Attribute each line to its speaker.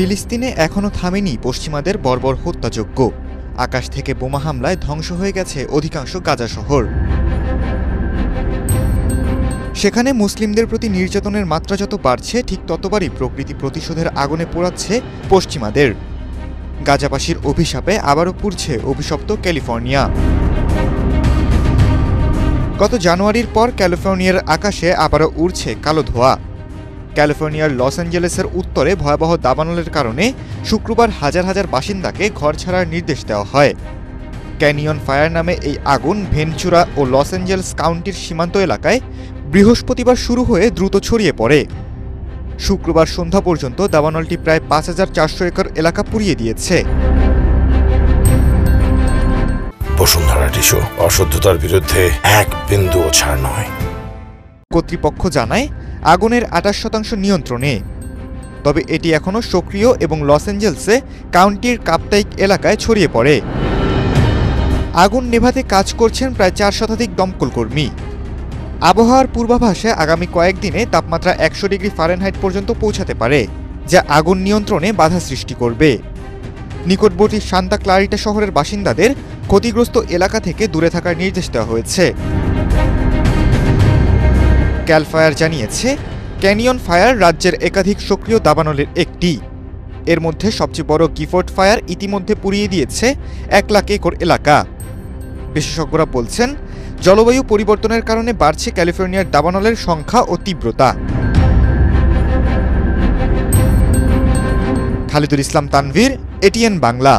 Speaker 1: ফিলিস্তিনে এখনও থামেনি পশ্চিমাদের বর্বর হত্যাযজ্ঞ। আকাশ থেকে বোমা হামলায় ধ্বংস হয়ে গেছে অধিকাংশ গাজা শহর। সেখানে মুসলিমদের প্রতি নির্যাতনের মাত্রা যত বাড়ছে, ঠিক ততবারই প্রকৃতি প্রতিশোধের আগুনে পোড়াচ্ছে পশ্চিমাদের। গাজাবাসীর অভিশাপে আবারও পুড়ছে অভিশপ্ত ক্যালিফোর্নিয়া। গত জানুয়ারির পর ক্যালিফোর্নিয়ার আকাশে আবারও উড়ছে কালো ধোঁয়া। ক্যালিফোর্নিয়ার লস অ্যাঞ্জেলেসের উত্তরে ভয়াবহ দাবানলের কারণে শুক্রবার হাজার হাজার বাসিন্দাকে ঘর ছাড়ার নির্দেশ দেওয়া হয়। ক্যানিয়ন ফায়ার নামে এই আগুন ভেনচুরা ও লস অ্যাঞ্জেলেস কাউন্টির সীমান্ত এলাকায় বৃহস্পতিবার শুরু হয়ে দ্রুত ছড়িয়ে পড়ে। শুক্রবার সন্ধ্যা পর্যন্ত দাবানলটি প্রায় ৫,৪০০ একর এলাকা পুড়িয়ে দিয়েছে।
Speaker 2: বসুন্ধরা টিস্যু, অশুদ্ধতার বিরুদ্ধে এক বিন্দুও ছাড় নয়।
Speaker 1: কর্তৃপক্ষ জানায় আগুনের ২৮% নিয়ন্ত্রণে, তবে এটি এখনও সক্রিয় এবং লস অ্যাঞ্জেলেসে কাউন্টির কাপ্তাইক এলাকায় ছড়িয়ে পড়ে। আগুন নেভাতে কাজ করছেন প্রায় ৪ শতাধিক দমকল কর্মী। আবহাওয়ার পূর্বাভাসে আগামী কয়েকদিনে তাপমাত্রা ১০০ ডিগ্রি ফারেনহাইট পর্যন্ত পৌঁছাতে পারে, যা আগুন নিয়ন্ত্রণে বাধা সৃষ্টি করবে। নিকটবর্তী সান্তা ক্লারিটা শহরের বাসিন্দাদের ক্ষতিগ্রস্ত এলাকা থেকে দূরে থাকার নির্দেশ দেওয়া হয়েছে। ক্যাল ফায়ার জানিয়েছে, ক্যানিয়ন ফায়ার রাজ্যের একাধিক সক্রিয় দাবানলের একটি। এর মধ্যে সবচেয়ে বড় গিফোর্ড ফায়ার ইতিমধ্যে পুড়িয়ে দিয়েছে ১ লাখ একর এলাকা। বিশেষজ্ঞরা বলছেন, জলবায়ু পরিবর্তনের কারণে বাড়ছে ক্যালিফোর্নিয়ার দাবানলের সংখ্যা ও তীব্রতা। খালিদুল ইসলাম তানভীর, এটিএন বাংলা।